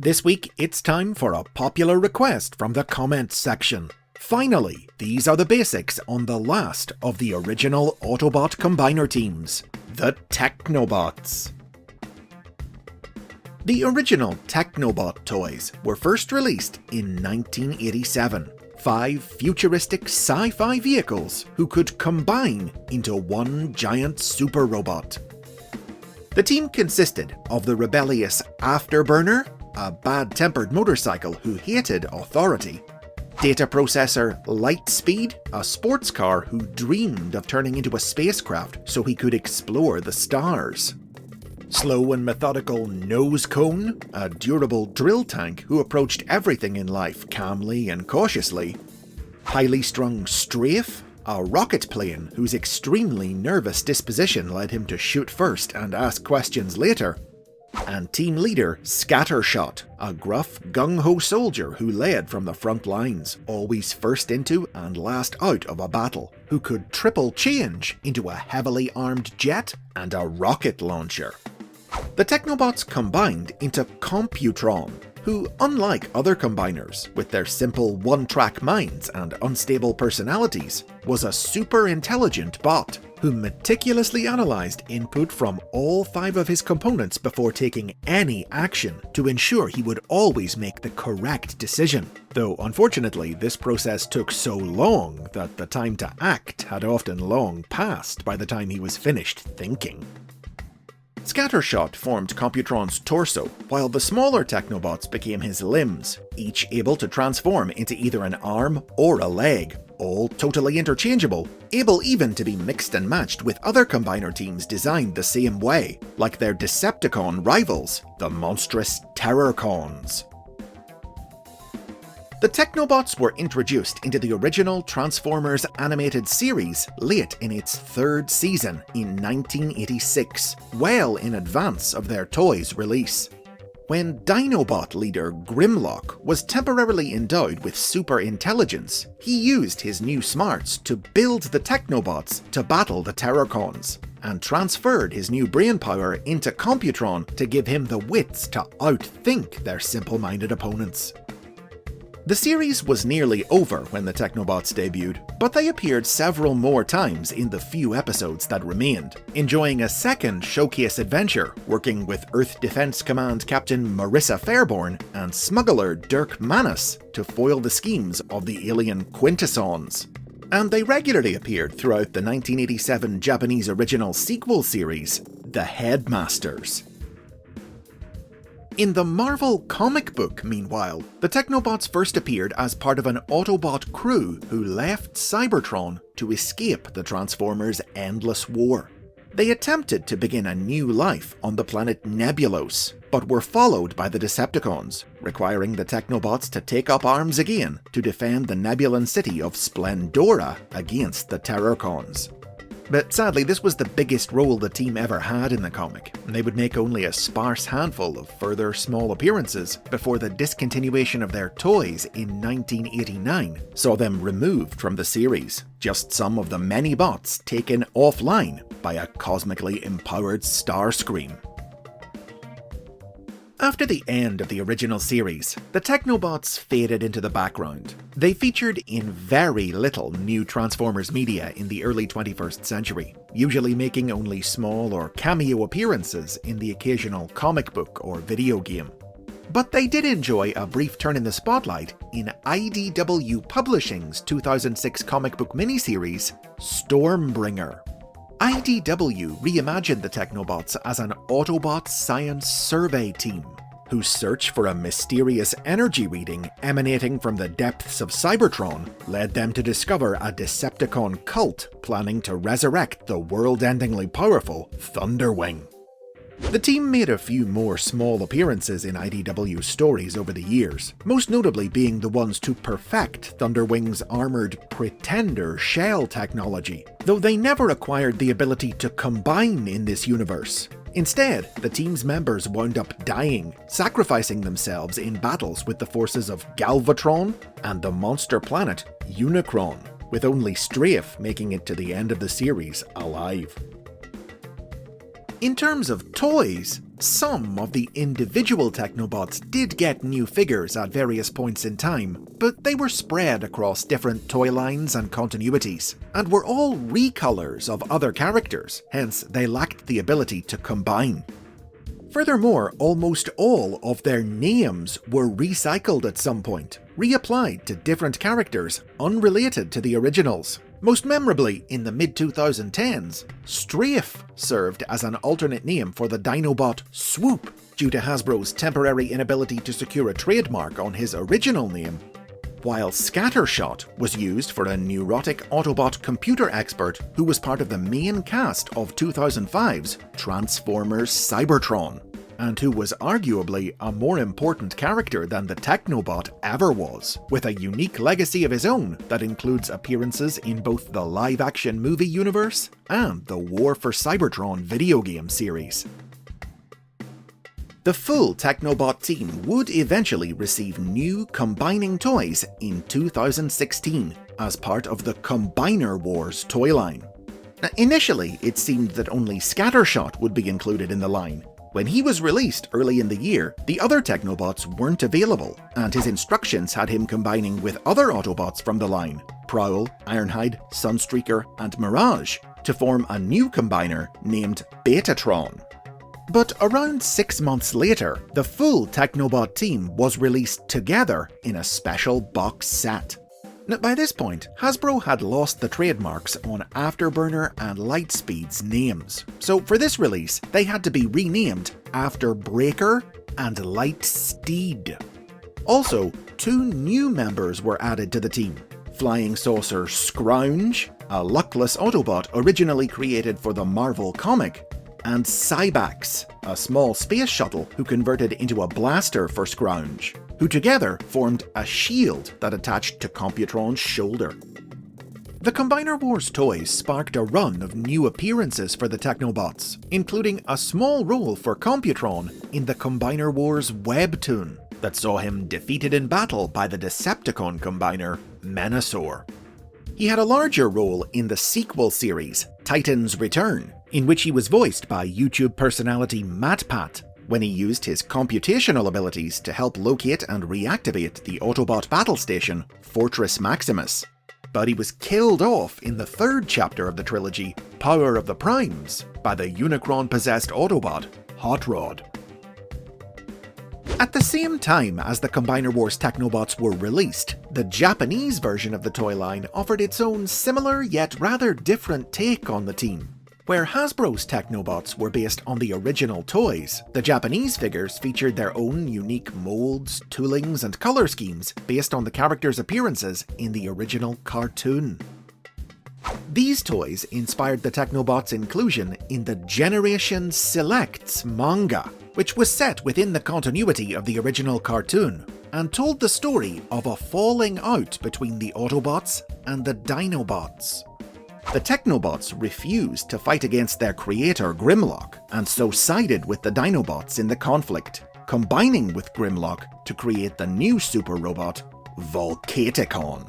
This week, it's time for a popular request from the comments section. Finally, these are the basics on the last of the original Autobot combiner teams, the Technobots. The original Technobot toys were first released in 1987. 5 futuristic sci-fi vehicles who could combine into one giant super robot. The team consisted of the rebellious Afterburner, a bad-tempered motorcycle who hated authority, data processor Lightspeed, a sports car who dreamed of turning into a spacecraft so he could explore the stars, slow and methodical Nose Cone, a durable drill tank who approached everything in life calmly and cautiously, highly strung Strafe, a rocket plane whose extremely nervous disposition led him to shoot first and ask questions later, and team leader Scattershot, a gruff, gung-ho soldier who led from the front lines, always first into and last out of a battle, who could triple change into a heavily armed jet and a rocket launcher. The Technobots combined into Computron, who, unlike other combiners with their simple one-track minds and unstable personalities, was a super intelligent bot who meticulously analysed input from all 5 of his components before taking any action to ensure he would always make the correct decision. Though unfortunately this process took so long that the time to act had often long passed by the time he was finished thinking. Scattershot formed Computron's torso, while the smaller Technobots became his limbs, each able to transform into either an arm or a leg, all totally interchangeable, able even to be mixed and matched with other combiner teams designed the same way, like their Decepticon rivals, the monstrous Terrorcons. The Technobots were introduced into the original Transformers animated series late in its 3rd season in 1986, well in advance of their toys' release. When Dinobot leader Grimlock was temporarily endowed with super intelligence, he used his new smarts to build the Technobots to battle the Terrorcons, and transferred his new brainpower into Computron to give him the wits to outthink their simple-minded opponents. The series was nearly over when the Technobots debuted, but they appeared several more times in the few episodes that remained, enjoying a second showcase adventure working with Earth Defense Command Captain Marissa Fairborn and smuggler Dirk Manus to foil the schemes of the alien Quintessons. And they regularly appeared throughout the 1987 Japanese original sequel series, The Headmasters. In the Marvel comic book, meanwhile, the Technobots first appeared as part of an Autobot crew who left Cybertron to escape the Transformers' endless war. They attempted to begin a new life on the planet Nebulos, but were followed by the Decepticons, requiring the Technobots to take up arms again to defend the Nebulan city of Splendora against the Terrorcons. But sadly, this was the biggest role the team ever had in the comic, and they would make only a sparse handful of further small appearances before the discontinuation of their toys in 1989 saw them removed from the series, just some of the many bots taken offline by a cosmically empowered Starscream. After the end of the original series, the Technobots faded into the background. They featured in very little new Transformers media in the early 21st century, usually making only small or cameo appearances in the occasional comic book or video game. But they did enjoy a brief turn in the spotlight in IDW Publishing's 2006 comic book miniseries, Stormbringer. IDW reimagined the Technobots as an Autobot science survey team, whose search for a mysterious energy reading emanating from the depths of Cybertron led them to discover a Decepticon cult planning to resurrect the world-endingly powerful Thunderwing. The team made a few more small appearances in IDW stories over the years, most notably being the ones to perfect Thunderwing's armoured Pretender shell technology, though they never acquired the ability to combine in this universe. Instead, the team's members wound up dying, sacrificing themselves in battles with the forces of Galvatron and the monster planet Unicron, with only Strafe making it to the end of the series alive. In terms of toys, Some of the individual Technobots did get new figures at various points in time, but they were spread across different toy lines and continuities, and were all recolors of other characters, hence they lacked the ability to combine. Furthermore, almost all of their names were recycled at some point, reapplied to different characters unrelated to the originals. Most memorably, in the mid-2010s, Strafe served as an alternate name for the Dinobot Swoop, due to Hasbro's temporary inability to secure a trademark on his original name, while Scattershot was used for a neurotic Autobot computer expert who was part of the main cast of 2005's Transformers Cybertron, and who was arguably a more important character than the Technobot ever was, with a unique legacy of his own that includes appearances in both the live-action movie universe and the War for Cybertron video game series. The full Technobot team would eventually receive new combining toys in 2016 as part of the Combiner Wars toy line. Initially, it seemed that only Scattershot would be included in the line. When he was released early in the year, the other Technobots weren't available, and his instructions had him combining with other Autobots from the line, Prowl, Ironhide, Sunstreaker, and Mirage, to form a new combiner named Betatron. But around 6 months later, the full Technobot team was released together in a special box set. Now, by this point, Hasbro had lost the trademarks on Afterburner and Lightspeed's names, so for this release, they had to be renamed Afterbreaker and Lightsteed. Also, 2 new members were added to the team: Flying Saucer Scrounge, a luckless Autobot originally created for the Marvel comic, and Cybax, a small space shuttle who converted into a blaster for Scrounge, who together formed a shield that attached to Computron's shoulder. The Combiner Wars toys sparked a run of new appearances for the Technobots, including a small role for Computron in the Combiner Wars webtoon that saw him defeated in battle by the Decepticon combiner Menasor. He had a larger role in the sequel series, Titan's Return, in which he was voiced by YouTube personality MatPat, when he used his computational abilities to help locate and reactivate the Autobot battle station, Fortress Maximus. But he was killed off in the 3rd chapter of the trilogy, Power of the Primes, by the Unicron-possessed Autobot, Hot Rod. At the same time as the Combiner Wars Technobots were released, the Japanese version of the toy line offered its own similar yet rather different take on the team. Where Hasbro's Technobots were based on the original toys, the Japanese figures featured their own unique molds, toolings, and colour schemes based on the characters' appearances in the original cartoon. These toys inspired the Technobots' inclusion in the Generation Selects manga, which was set within the continuity of the original cartoon, and told the story of a falling out between the Autobots and the Dinobots. The Technobots refused to fight against their creator Grimlock, and so sided with the Dinobots in the conflict, combining with Grimlock to create the new super robot, Volcaticon.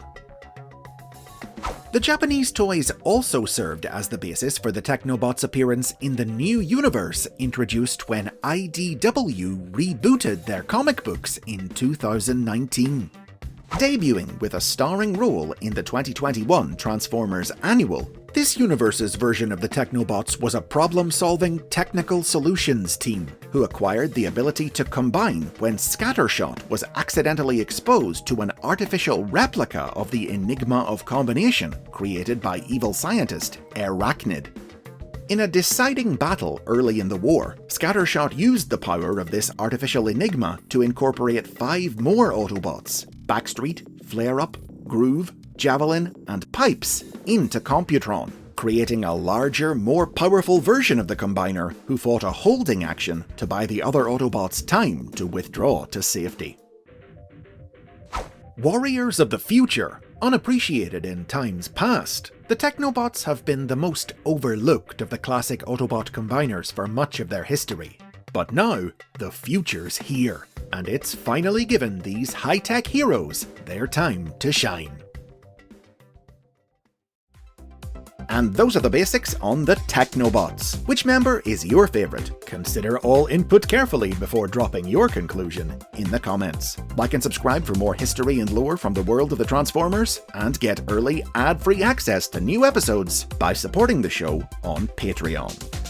The Japanese toys also served as the basis for the Technobots' appearance in the new universe introduced when IDW rebooted their comic books in 2019. Debuting with a starring role in the 2021 Transformers Annual, this universe's version of the Technobots was a problem-solving technical solutions team who acquired the ability to combine when Scattershot was accidentally exposed to an artificial replica of the Enigma of Combination created by evil scientist Arachnid. In a deciding battle early in the war, Scattershot used the power of this artificial enigma to incorporate 5 more Autobots, Backstreet, Flare-Up, Groove, Javelin, and Pipes, into Computron, creating a larger, more powerful version of the Combiner who fought a holding action to buy the other Autobots time to withdraw to safety. Warriors of the future, unappreciated in times past, the Technobots have been the most overlooked of the classic Autobot combiners for much of their history. But now, the future's here, and it's finally given these high-tech heroes their time to shine. And those are the basics on the Technobots. Which member is your favourite? Consider all input carefully before dropping your conclusion in the comments. Like and subscribe for more history and lore from the world of the Transformers, and get early ad-free access to new episodes by supporting the show on Patreon.